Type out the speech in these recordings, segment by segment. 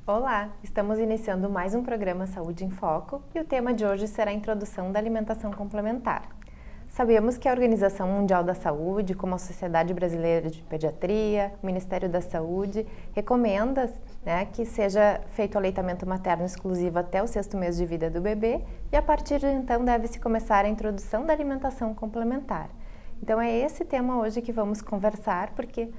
Olá, estamos iniciando mais um programa Saúde em Foco e o tema de hoje será a introdução da alimentação complementar. Sabemos que a Organização Mundial da Saúde, como a Sociedade Brasileira de Pediatria, o Ministério da Saúde, recomenda que seja feito o aleitamento materno exclusivo até o 6º mês de vida do bebê e a partir de então deve-se começar a introdução da alimentação complementar. Então é esse tema hoje que vamos conversar, porque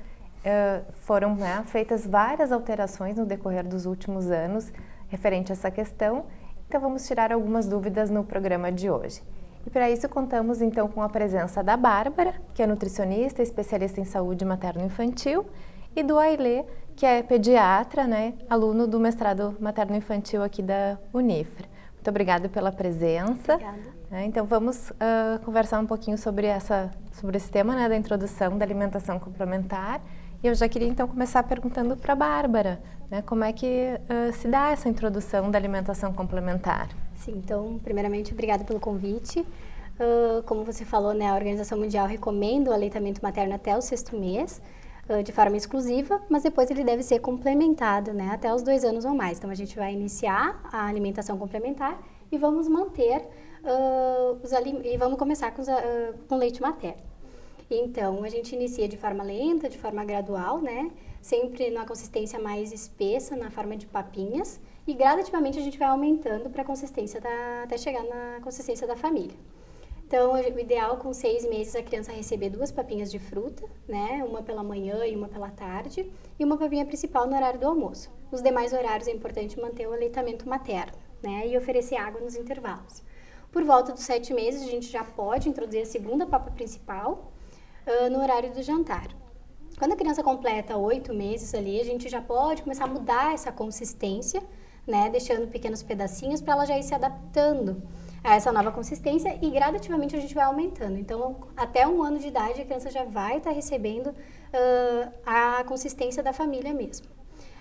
foram feitas várias alterações no decorrer dos últimos anos referente a essa questão, então vamos tirar algumas dúvidas no programa de hoje. E para isso contamos então com a presença da Bárbara, que é nutricionista, especialista em saúde materno-infantil, e do Ailê, que é pediatra, aluno do mestrado materno-infantil aqui da Unifra. Muito obrigada pela presença. Obrigada. Então vamos conversar um pouquinho sobre esse tema da introdução da alimentação complementar. E eu já queria então começar perguntando para a Bárbara, como é que se dá essa introdução da alimentação complementar? Sim, então, primeiramente, obrigada pelo convite. Como você falou, a Organização Mundial recomenda o aleitamento materno até o 6º mês, de forma exclusiva, mas depois ele deve ser complementado, até os 2 anos ou mais. Então, a gente vai iniciar a alimentação complementar e vamos manter, e vamos começar com leite materno. Então, a gente inicia de forma lenta, de forma gradual, sempre numa consistência mais espessa, na forma de papinhas, e gradativamente a gente vai aumentando para a consistência até chegar na consistência da família. Então, o ideal com 6 meses a criança receber 2 papinhas de fruta, uma pela manhã e uma pela tarde, e uma papinha principal no horário do almoço. Nos demais horários é importante manter o aleitamento materno, e oferecer água nos intervalos. Por volta dos 7 meses, a gente já pode introduzir a segunda papa principal, no horário do jantar. Quando a criança completa 8 meses ali, a gente já pode começar a mudar essa consistência, deixando pequenos pedacinhos para ela já ir se adaptando a essa nova consistência e gradativamente a gente vai aumentando. Então, até 1 ano de idade, a criança já vai estar recebendo a consistência da família mesmo.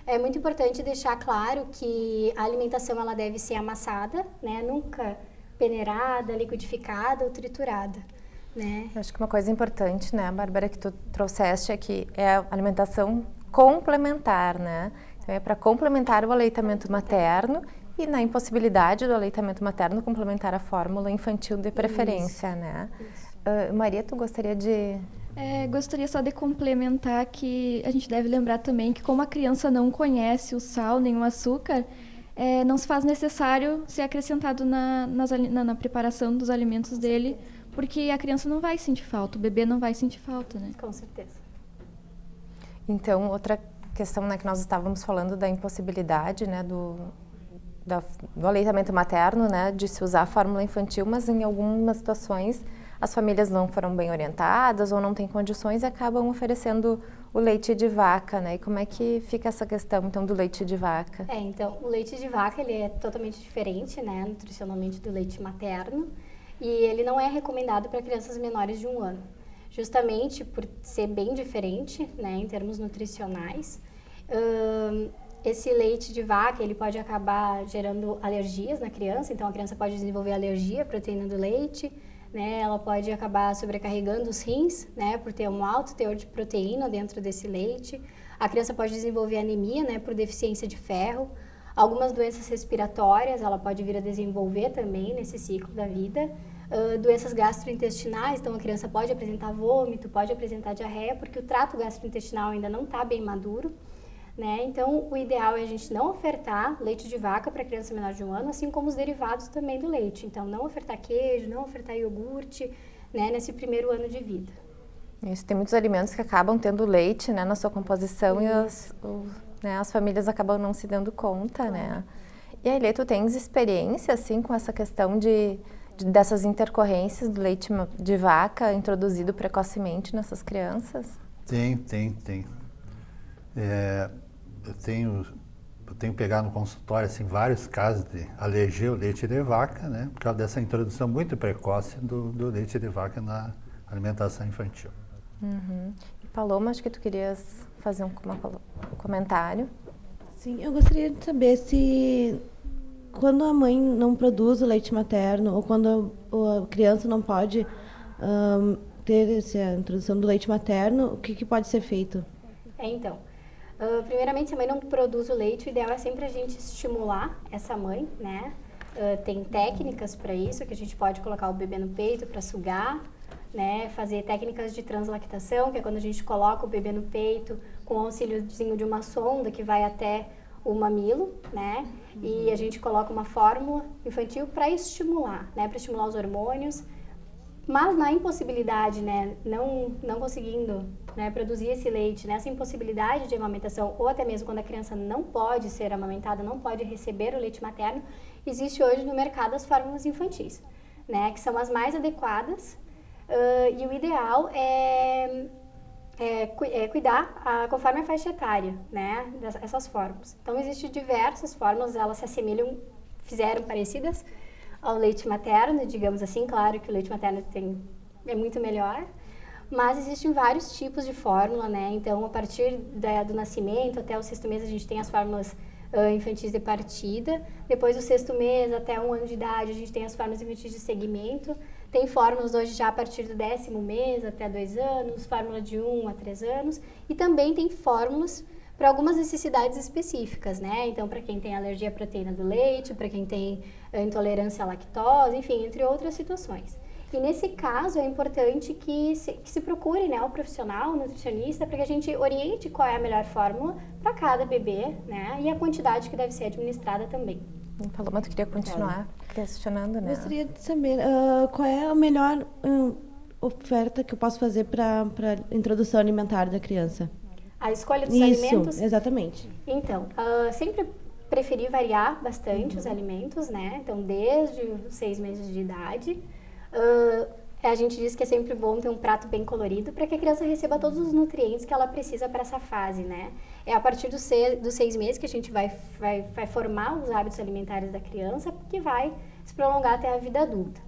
É muito importante deixar claro que a alimentação ela deve ser amassada, nunca peneirada, liquidificada ou triturada. Eu acho que uma coisa importante, Bárbara, que tu trouxeste aqui é a alimentação complementar, Então é para complementar o aleitamento materno e na impossibilidade do aleitamento materno complementar a fórmula infantil de preferência, Isso. Maria, tu gostaria de... Gostaria só de complementar que a gente deve lembrar também que como a criança não conhece o sal nem o açúcar, não se faz necessário ser acrescentado na preparação dos alimentos dele, porque a criança não vai sentir falta, o bebê não vai sentir falta, Com certeza. Então, outra questão que nós estávamos falando da impossibilidade, do aleitamento materno, de se usar a fórmula infantil, mas em algumas situações as famílias não foram bem orientadas ou não têm condições e acabam oferecendo o leite de vaca, E como é que fica essa questão, então, do leite de vaca? Então, o leite de vaca, ele é totalmente diferente, nutricionalmente do leite materno. E ele não é recomendado para crianças menores de 1 ano, justamente por ser bem diferente, em termos nutricionais. Esse leite de vaca, ele pode acabar gerando alergias na criança, então a criança pode desenvolver alergia à proteína do leite, ela pode acabar sobrecarregando os rins, por ter um alto teor de proteína dentro desse leite. A criança pode desenvolver anemia, por deficiência de ferro. Algumas doenças respiratórias ela pode vir a desenvolver também nesse ciclo da vida. Doenças gastrointestinais, então a criança pode apresentar vômito, pode apresentar diarreia, porque o trato gastrointestinal ainda não está bem maduro. Então, o ideal é a gente não ofertar leite de vaca para criança menor de 1 ano, assim como os derivados também do leite. Então, não ofertar queijo, não ofertar iogurte, nesse primeiro ano de vida. Isso, tem muitos alimentos que acabam tendo leite, na sua composição e as famílias acabam não se dando conta, E aí, tu tens experiência, assim, com essa questão dessas intercorrências do leite de vaca introduzido precocemente nessas crianças? Tem. Eu tenho pegado no consultório, assim, vários casos de alergia ao leite de vaca, por causa dessa introdução muito precoce do leite de vaca na alimentação infantil. Uhum. E Paloma, acho que tu querias fazer um comentário. Sim, eu gostaria de saber se quando a mãe não produz o leite materno ou quando a criança não pode ter essa introdução do leite materno, o que pode ser feito? Então, Primeiramente, se a mãe não produz o leite, o ideal é sempre a gente estimular essa mãe, né? Tem técnicas para isso, que a gente pode colocar o bebê no peito para sugar, né? Fazer técnicas de translactação, que é quando a gente coloca o bebê no peito com o auxíliozinho de uma sonda que vai até o mamilo, né? E a gente coloca uma fórmula infantil para estimular, né? Para estimular os hormônios. Mas na impossibilidade, né, não conseguindo, né, produzir esse leite, nessa impossibilidade de amamentação, ou até mesmo quando a criança não pode ser amamentada, não pode receber o leite materno, existe hoje no mercado as fórmulas infantis, né, que são as mais adequadas, e o ideal é cuidar conforme a faixa etária, né, dessas fórmulas. Então, existem diversas fórmulas, elas se assemelham, fizeram parecidas ao leite materno, digamos assim. Claro que o leite materno é muito melhor, mas existem vários tipos de fórmula, né? Então, a partir do nascimento até o 6º mês, a gente tem as fórmulas infantis de partida. Depois do 6º mês até 1 ano de idade, a gente tem as fórmulas infantis de segmento. Tem fórmulas hoje já a partir do 10º mês até 2 anos, fórmula de 1 a 3 anos. E também tem fórmulas para algumas necessidades específicas, né? Então, para quem tem alergia à proteína do leite, para quem tem intolerância à lactose, enfim, entre outras situações. E nesse caso, é importante que se procure, né, o profissional, o nutricionista, para que a gente oriente qual é a melhor fórmula para cada bebê, né? E a quantidade que deve ser administrada também. Paloma, tu queria continuar questionando, né? Gostaria de saber qual é a melhor oferta que eu posso fazer para a introdução alimentar da criança. A escolha dos Isso, alimentos? Exatamente. Então, sempre preferi variar bastante os alimentos, né? Então, desde os 6 meses de idade. A gente diz que é sempre bom ter um prato bem colorido para que a criança receba todos os nutrientes que ela precisa para essa fase, né? É a partir dos 6 meses que a gente vai formar os hábitos alimentares da criança, que vai se prolongar até a vida adulta.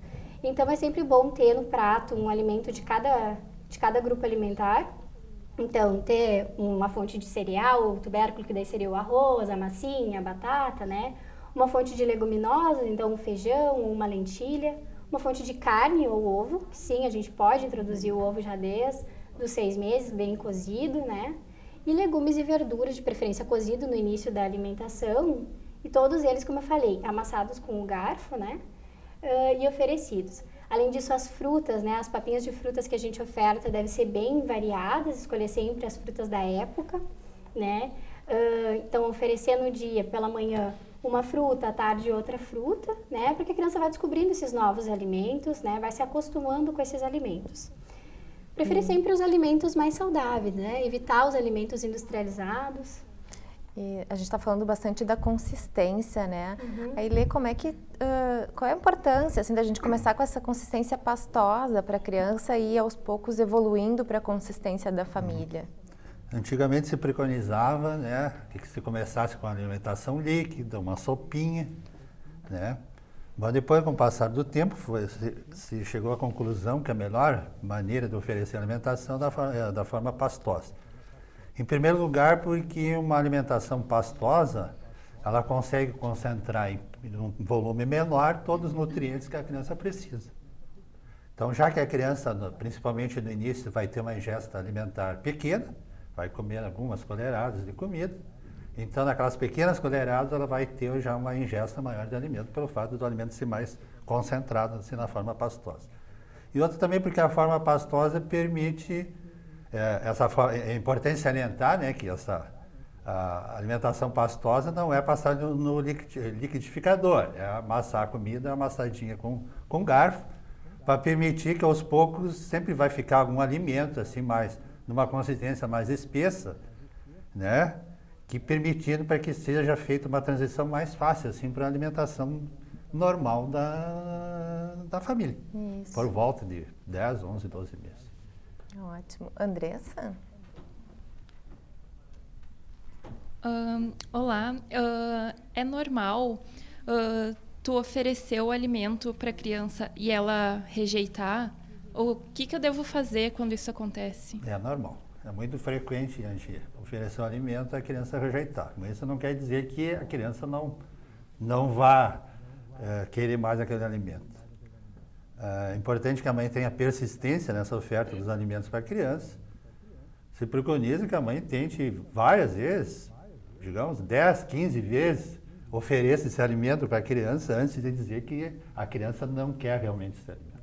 Então, é sempre bom ter no prato um alimento de cada grupo alimentar. Então, ter uma fonte de cereal, o tubérculo, que daí seria o arroz, a massinha, a batata, né? Uma fonte de leguminosas, então um feijão, uma lentilha. Uma fonte de carne ou ovo, que sim, a gente pode introduzir o ovo já desde os 6 meses, bem cozido, né? E legumes e verduras, de preferência cozido no início da alimentação. E todos eles, como eu falei, amassados com o garfo, né? E oferecidos. Além disso, as frutas, né? As papinhas de frutas que a gente oferta devem ser bem variadas, escolher sempre as frutas da época, né? Então, oferecer no dia, pela manhã, uma fruta, à tarde outra fruta, né? Porque a criança vai descobrindo esses novos alimentos, né? Vai se acostumando com esses alimentos. Preferir sempre os alimentos mais saudáveis, né? Evitar os alimentos industrializados. E a gente está falando bastante da consistência, né? Aí, Lê, qual é a importância, assim, da gente começar com essa consistência pastosa para a criança e aos poucos evoluindo para a consistência da família? Antigamente se preconizava, né, que se começasse com a alimentação líquida, uma sopinha, né? Mas depois, com o passar do tempo, se chegou à conclusão que a melhor maneira de oferecer alimentação é da forma pastosa. Em primeiro lugar, porque uma alimentação pastosa, ela consegue concentrar em um volume menor todos os nutrientes que a criança precisa. Então, já que a criança, principalmente no início, vai ter uma ingesta alimentar pequena, vai comer algumas colheradas de comida, então naquelas pequenas colheradas ela vai ter já uma ingesta maior de alimento, pelo fato do alimento ser mais concentrado assim, na forma pastosa. E outra também porque a forma pastosa permite, é importante salientar, né, que a alimentação pastosa não é passar no liquidificador, é amassar a comida amassadinha com garfo, para permitir que aos poucos sempre vai ficar algum alimento assim mais numa consistência mais espessa, né? Que permitindo para que seja feita uma transição mais fácil assim para a alimentação normal da família. Isso. Por volta de 10, 11, 12 meses. Ótimo. Andressa? Olá. É normal tu oferecer o alimento para a criança e ela rejeitar? O que eu devo fazer quando isso acontece? É normal. É muito frequente a gente oferecer um alimento e a criança rejeitar. Mas isso não quer dizer que a criança não vá querer mais aquele alimento. É importante que a mãe tenha persistência nessa oferta dos alimentos para a criança. se preconiza que a mãe tente várias vezes, digamos 10, 15 vezes, ofereça esse alimento para a criança antes de dizer que a criança não quer realmente esse alimento.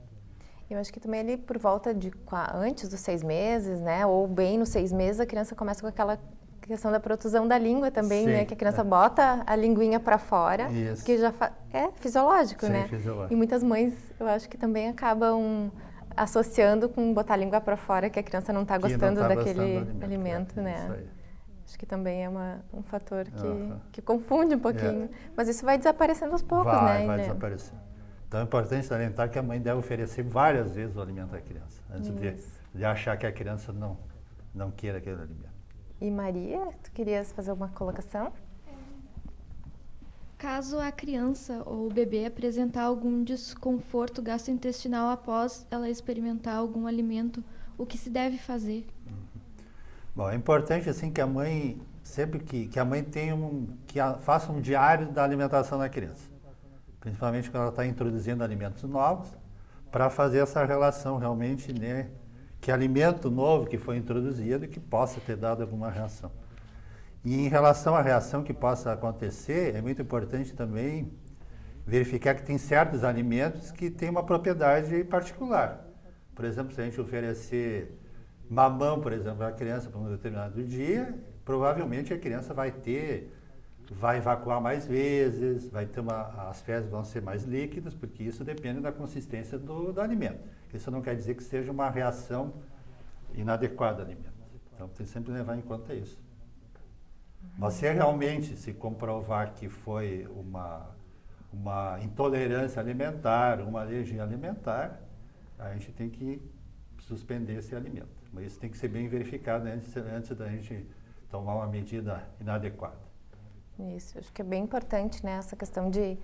Eu acho que também ali por volta de antes dos 6 meses, né? Ou bem nos 6 meses, a criança começa com aquela questão da protusão da língua também, Sim, né? Que a criança bota a linguinha para fora, Isso. que já é fisiológico, Sim, né? fisiológico. E muitas mães, eu acho que também acabam associando com botar a língua para fora que a criança não está gostando daquele alimento, né? Isso aí. Acho que também é um fator Aham. que confunde um pouquinho. Mas isso vai desaparecendo aos poucos, Vai né? desaparecer. Então é importante salientar que a mãe deve oferecer várias vezes o alimento à criança, antes de achar que a criança não queira aquele alimento. E Maria, tu querias fazer alguma colocação? Caso a criança ou o bebê apresentar algum desconforto gastrointestinal após ela experimentar algum alimento, o que se deve fazer? Bom, é importante assim que a mãe sempre que a mãe tenha faça um diário da alimentação da criança, principalmente quando ela está introduzindo alimentos novos, para fazer essa relação realmente, né, que alimento novo que foi introduzido que possa ter dado alguma reação. E em relação à reação que possa acontecer, é muito importante também verificar que tem certos alimentos que têm uma propriedade particular. Por exemplo, se a gente oferecer mamão, por exemplo, à criança para um determinado dia, provavelmente a criança vai evacuar mais vezes, as fezes vão ser mais líquidas, porque isso depende da consistência do alimento. Isso não quer dizer que seja uma reação inadequada ao alimento. Então, tem que sempre levar em conta isso. Mas se realmente se comprovar que foi uma intolerância alimentar, uma alergia alimentar, a gente tem que suspender esse alimento. Mas isso tem que ser bem verificado antes da gente tomar uma medida inadequada. Isso, acho que é bem importante, né, essa questão de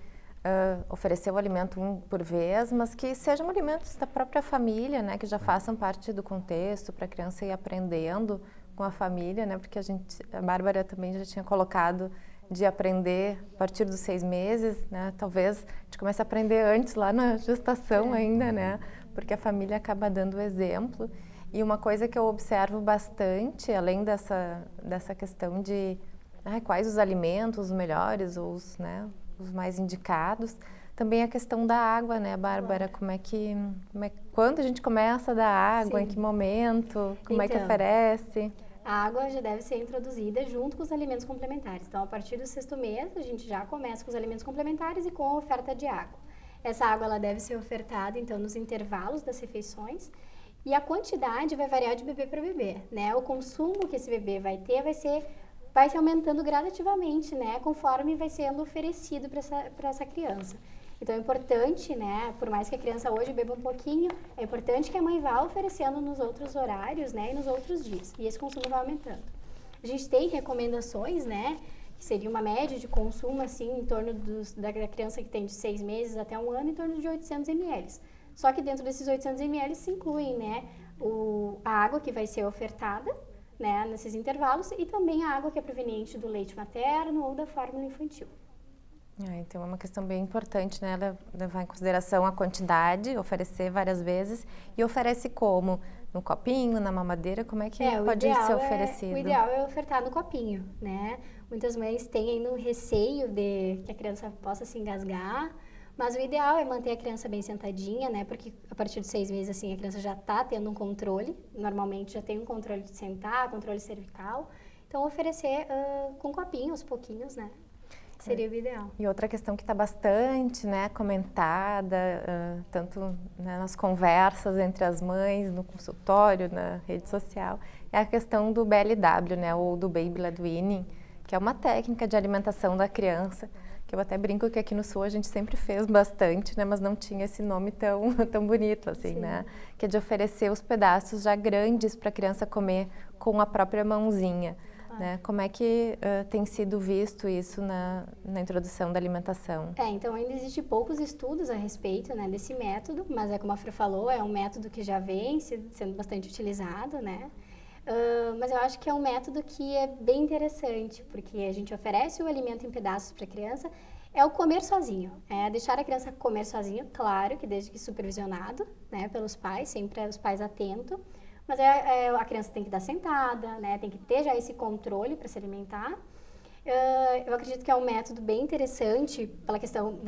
oferecer o alimento um por vez, mas que sejam alimentos da própria família, né, que já façam parte do contexto para a criança ir aprendendo com a família, né, porque a Bárbara também já tinha colocado de aprender a partir dos 6 meses, né, talvez a gente comece a aprender antes, lá na gestação ainda, né, porque a família acaba dando o exemplo. E uma coisa que eu observo bastante, além dessa questão de quais os alimentos, os melhores ou os mais indicados, também a questão da água, né, Bárbara? Claro. Quando a gente começa a dar água, Sim. em que momento, como é que Então, oferece? A água já deve ser introduzida junto com os alimentos complementares. Então, a partir do 6º mês, a gente já começa com os alimentos complementares e com a oferta de água. Essa água ela deve ser ofertada, então, nos intervalos das refeições. E a quantidade vai variar de bebê para bebê, né? O consumo que esse bebê vai ter vai se aumentando gradativamente, né? Conforme vai sendo oferecido para essa criança. Então é importante, né? Por mais que a criança hoje beba um pouquinho, é importante que a mãe vá oferecendo nos outros horários, né? E nos outros dias. E esse consumo vai aumentando. A gente tem recomendações, né? Que seria uma média de consumo, assim, em torno da criança que tem de 6 meses até 1 ano, em torno de 800 ml. Só que dentro desses 800 ml se incluem, né? A água que vai ser ofertada, né, nesses intervalos, e também a água que é proveniente do leite materno ou da fórmula infantil. Então é uma questão bem importante, né, levar em consideração a quantidade, oferecer várias vezes, e oferece como? No copinho, na mamadeira, como é que pode ser oferecido? O ideal é ofertar no copinho, né? Muitas mães têm ainda um receio de que a criança possa se engasgar, mas o ideal é manter a criança bem sentadinha, né? Porque a partir de 6 meses, assim, a criança já está tendo um controle. Normalmente já tem um controle de sentar, controle cervical. Então, oferecer com copinho, aos pouquinhos, né? Seria o ideal. E outra questão que está bastante, né, comentada, tanto, né, nas conversas entre as mães, no consultório, na rede social, é a questão do BLW, né, ou do Baby Led Weaning, que é uma técnica de alimentação da criança, que eu até brinco que aqui no Sul a gente sempre fez bastante, né, mas não tinha esse nome tão bonito, assim, Sim. né, que é de oferecer os pedaços já grandes para a criança comer com a própria mãozinha. Né? Como é que tem sido visto isso na introdução da alimentação? Então ainda existe poucos estudos a respeito, né, desse método, mas como a Fran falou, é um método que já vem sendo bastante utilizado, né? Mas eu acho que é um método que é bem interessante, porque a gente oferece o alimento em pedaços para a criança, é o comer sozinho, é deixar a criança comer sozinho, claro que desde que supervisionado, né, pelos pais, sempre os pais atentos, Mas a criança tem que dar sentada, né? Tem que ter já esse controle para se alimentar. Eu acredito que é um método bem interessante pela questão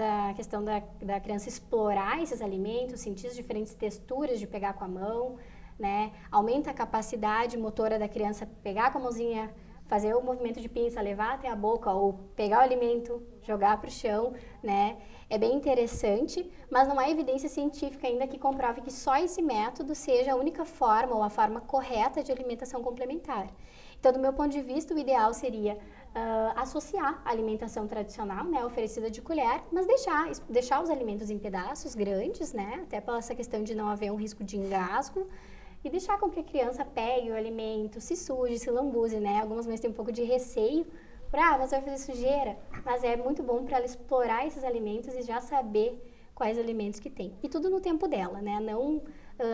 da criança explorar esses alimentos, sentir as diferentes texturas de pegar com a mão, né? Aumenta a capacidade motora da criança pegar com a mãozinha, fazer o movimento de pinça, levar até a boca ou pegar o alimento, jogar para o chão, né? É bem interessante, mas não há evidência científica ainda que comprove que só esse método seja a única forma ou a forma correta de alimentação complementar. Então, do meu ponto de vista, o ideal seria associar a alimentação tradicional, né, oferecida de colher, mas deixar os alimentos em pedaços grandes, né, até pela essa questão de não haver um risco de engasgo, e deixar com que a criança pegue o alimento, se suje, se lambuze, né? Algumas mães têm um pouco de receio, mas vai fazer sujeira. Mas é muito bom para ela explorar esses alimentos e já saber quais alimentos que tem. E tudo no tempo dela, né? Não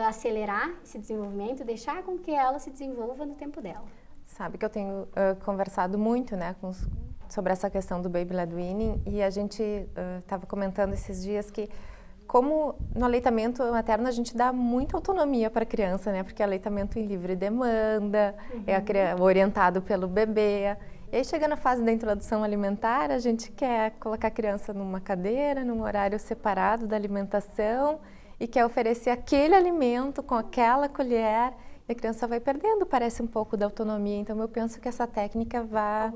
acelerar esse desenvolvimento, deixar com que ela se desenvolva no tempo dela. Sabe que eu tenho conversado muito, né, sobre essa questão do baby-led weaning, e a gente estava comentando esses dias que como no aleitamento materno a gente dá muita autonomia para a criança, né? Porque é aleitamento em livre demanda, é orientado pelo bebê. E aí chega na fase da introdução alimentar, a gente quer colocar a criança numa cadeira, num horário separado da alimentação e quer oferecer aquele alimento com aquela colher e a criança vai perdendo, parece um pouco da autonomia. Então eu penso que essa técnica vai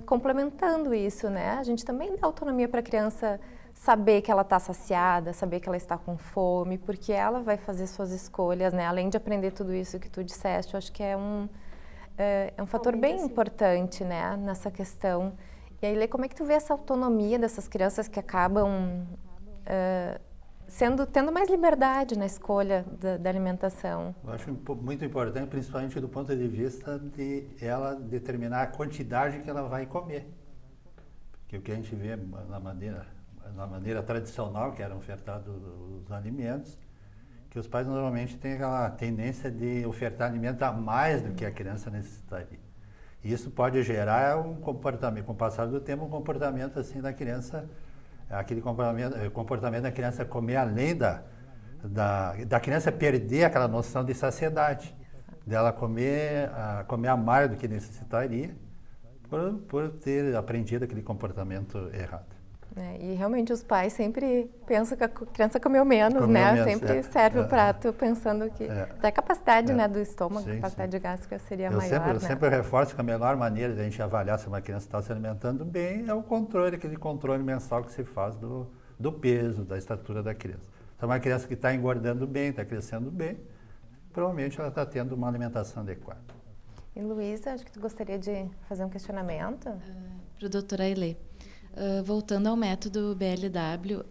complementando isso, né? A gente também dá autonomia para a criança saber que ela está saciada, saber que ela está com fome, porque ela vai fazer suas escolhas, né? Além de aprender tudo isso que tu disseste, eu acho que é um fator bem importante, né? Nessa questão. E aí, Lê, como é que tu vê essa autonomia dessas crianças que acabam tendo mais liberdade na escolha da alimentação? Eu acho muito importante, principalmente do ponto de vista de ela determinar a quantidade que ela vai comer. Porque o que a gente vê na maneira tradicional que eram ofertados os alimentos, que os pais normalmente têm aquela tendência de ofertar alimento a mais do que a criança necessitaria. E isso pode gerar um comportamento, com o passar do tempo, um comportamento assim da criança, aquele comportamento da criança comer além da criança perder aquela noção de saciedade, dela comer a mais do que necessitaria, por ter aprendido aquele comportamento errado. E realmente os pais sempre pensam que a criança comeu menos, né? Sempre serve o prato pensando que até a capacidade né, do estômago, a capacidade gástrica seria maior. Eu sempre reforço que a melhor maneira de a gente avaliar se uma criança está se alimentando bem é o controle, aquele controle mensal que se faz do peso, da estatura da criança. Se é uma criança que está engordando bem, está crescendo bem, provavelmente ela está tendo uma alimentação adequada. E Luísa, acho que tu gostaria de fazer um questionamento? Para o doutor Ailê. Voltando ao método BLW,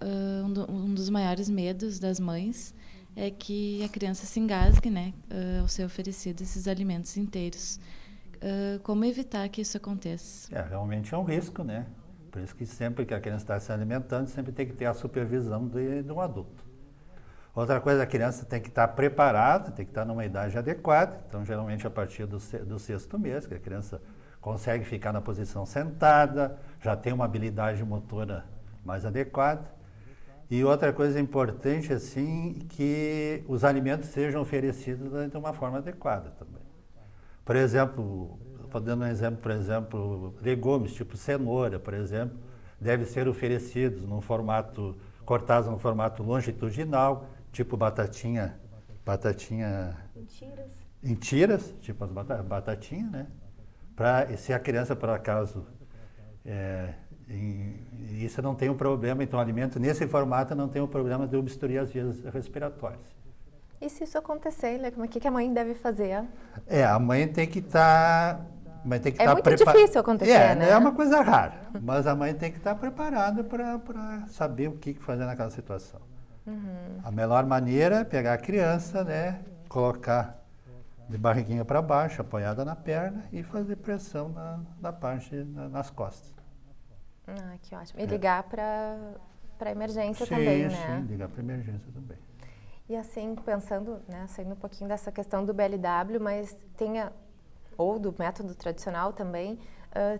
um dos maiores medos das mães é que a criança se engasgue, né, ao ser oferecido esses alimentos inteiros. Como evitar que isso aconteça? Realmente é um risco, né? Por isso que sempre que a criança está se alimentando, sempre tem que ter a supervisão de um adulto. Outra coisa, a criança tem que estar preparada, tem que estar numa idade adequada, então geralmente a partir do 6º mês, que a criança consegue ficar na posição sentada, já tem uma habilidade motora mais adequada. E outra coisa importante, assim, que os alimentos sejam oferecidos de uma forma adequada também. Por exemplo, estou dando um exemplo, por exemplo, legumes, tipo cenoura, por exemplo, devem ser oferecidos cortados no formato longitudinal, tipo batatinha em tiras, tipo as batatinhas, né? Se a criança, por acaso, isso não tem um problema, então o alimento nesse formato não tem um problema de obstruir as vias respiratórias. E se isso acontecer, o que a mãe deve fazer? A mãe tem que estar... É muito difícil acontecer, né? É uma coisa rara, mas a mãe tem que estar preparada para saber o que fazer naquela situação. A melhor maneira é pegar a criança, né, colocar de barriguinha para baixo, apoiada na perna e fazer pressão nas costas. Que ótimo. E ligar para emergência também, né? Sim, ligar para emergência também. E assim, pensando, né, saindo um pouquinho dessa questão do BLW, mas ou do método tradicional também,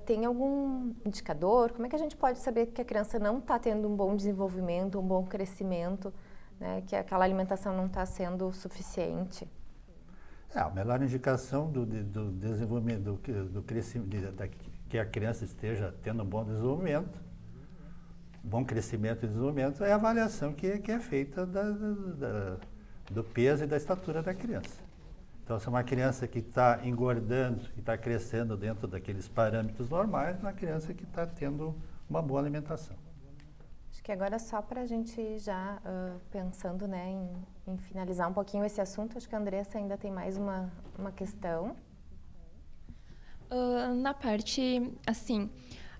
tem algum indicador? Como é que a gente pode saber que a criança não está tendo um bom desenvolvimento, um bom crescimento, né, que aquela alimentação não está sendo suficiente? A melhor indicação do desenvolvimento, do crescimento, que a criança esteja tendo um bom desenvolvimento, bom crescimento e desenvolvimento, é a avaliação que é feita do peso e da estatura da criança. Então, se é uma criança que está engordando e está crescendo dentro daqueles parâmetros normais, é uma criança que está tendo uma boa alimentação. Acho que agora só para a gente já pensando, né, em finalizar um pouquinho esse assunto, acho que a Andressa ainda tem mais uma questão. Na parte, assim,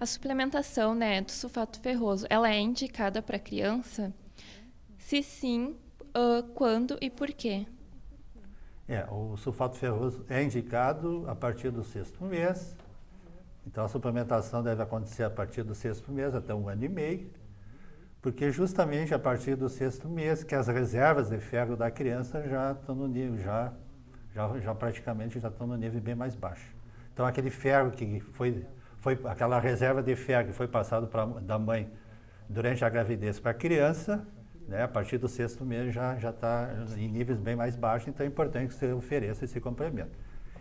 a suplementação, né, do sulfato ferroso, ela é indicada para criança? Se sim, quando e por quê? O sulfato ferroso é indicado a partir do 6º mês. Então, a suplementação deve acontecer a partir do 6º mês até 1 ano e meio, porque justamente a partir do 6º mês que as reservas de ferro da criança já estão no nível, praticamente já estão no nível bem mais baixo. Então, aquele ferro que foi aquela reserva de ferro que foi passado da mãe durante a gravidez para a criança, né, a partir do 6º mês já está em níveis bem mais baixos, então é importante que você ofereça esse complemento.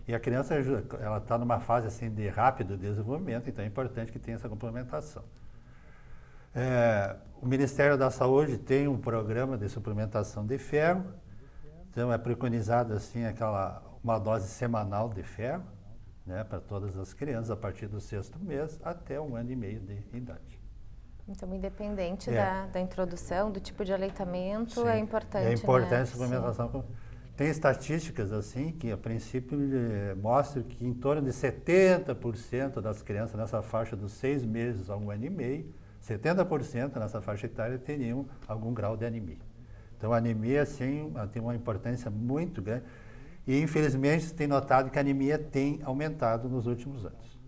E a criança ela está numa fase assim de rápido desenvolvimento, então é importante que tenha essa complementação. O Ministério da Saúde tem um programa de suplementação de ferro, então é preconizado assim uma dose semanal de ferro, né, para todas as crianças a partir do 6º mês até 1 ano e meio de idade. Então, independente da introdução, do tipo de aleitamento, Sim, é importante, é importante, né? a suplementação. Sim. Tem estatísticas assim que, a princípio, mostram que em torno de 70% das crianças nessa faixa dos 6 meses a 1 ano e meio, 70% nessa faixa etária teriam algum grau de anemia. Então, a anemia, assim, tem uma importância muito grande. E, infelizmente, se tem notado que a anemia tem aumentado nos últimos anos.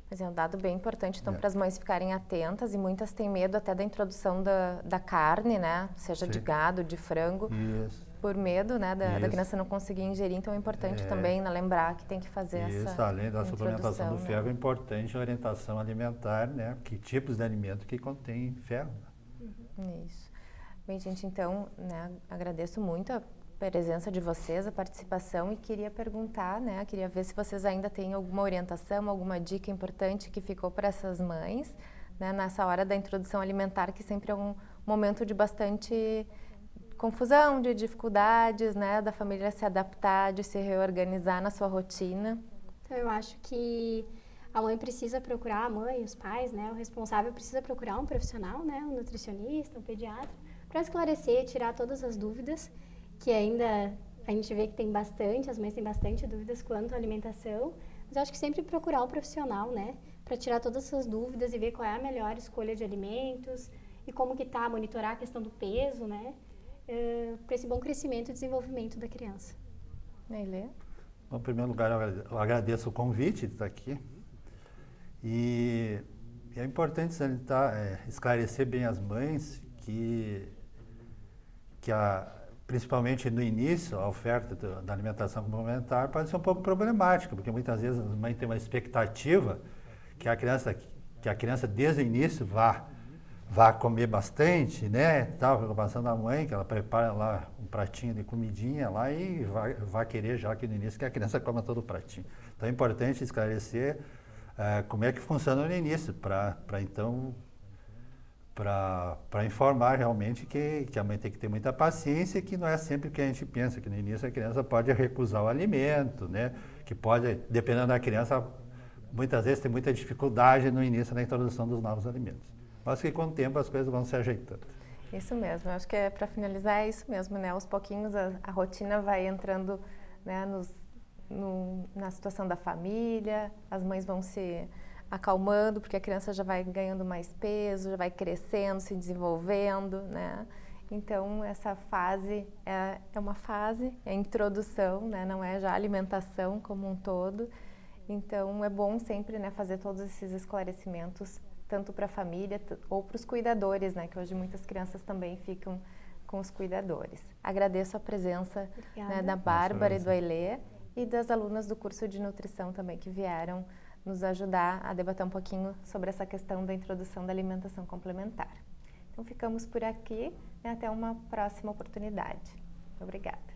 Mas é um dado bem importante, então, para as mães ficarem atentas, e muitas têm medo até da introdução da carne, né? Seja de gado, de frango, por medo, né, da criança não conseguir ingerir. Então, é importante também lembrar que tem que fazer essa além da suplementação do ferro, é importante a orientação alimentar, né? Que tipos de alimento que contém ferro. Isso. Bem, gente, então, né, agradeço muito a presença de vocês, a participação, e queria perguntar, né, queria ver se vocês ainda têm alguma orientação, alguma dica importante que ficou para essas mães, né, nessa hora da introdução alimentar, que sempre é um momento de bastante confusão, de dificuldades, né, da família se adaptar, de se reorganizar na sua rotina. Então, eu acho que a mãe precisa procurar, a mãe, os pais, né, o responsável precisa procurar um profissional, né, um nutricionista, um pediatra, para esclarecer, tirar todas as dúvidas, que ainda a gente vê que tem bastante, as mães têm bastante dúvidas quanto à alimentação, mas eu acho que sempre procurar um profissional, né, para tirar todas essas dúvidas e ver qual é a melhor escolha de alimentos e como que tá, monitorar a questão do peso, né, para esse bom crescimento e desenvolvimento da criança. Neilê? Bom, em primeiro lugar, eu agradeço o convite de estar aqui. E é importante esclarecer bem as mães que principalmente no início, a oferta da alimentação complementar pode ser um pouco problemática, porque muitas vezes a mãe tem uma expectativa que a criança desde o início vá comer bastante, né? Tal, a preocupação da mãe, que ela prepara lá um pratinho de comidinha lá e vai querer já que no início que a criança coma todo o pratinho. Então é importante esclarecer como é que funciona no início, para informar realmente que a mãe tem que ter muita paciência e que não é sempre o que a gente pensa, que no início a criança pode recusar o alimento, né? Que pode, dependendo da criança, muitas vezes tem muita dificuldade no início da introdução dos novos alimentos. Mas que com o tempo as coisas vão se ajeitando. Isso mesmo, eu acho que para finalizar é isso mesmo, né? Aos pouquinhos a rotina vai entrando, né, na situação da família, as mães vão se acalmando, porque a criança já vai ganhando mais peso, já vai crescendo, se desenvolvendo, né? Então, essa fase é uma fase, é a introdução, né? Não é já a alimentação como um todo. Então, é bom sempre, né, fazer todos esses esclarecimentos, tanto para a família ou para os cuidadores, né? Que hoje muitas crianças também ficam com os cuidadores. Agradeço a presença, né, da Bárbara e do Ailê e das alunas do curso de nutrição também que vieram nos ajudar a debater um pouquinho sobre essa questão da introdução da alimentação complementar. Então, ficamos por aqui e até uma próxima oportunidade. Obrigada.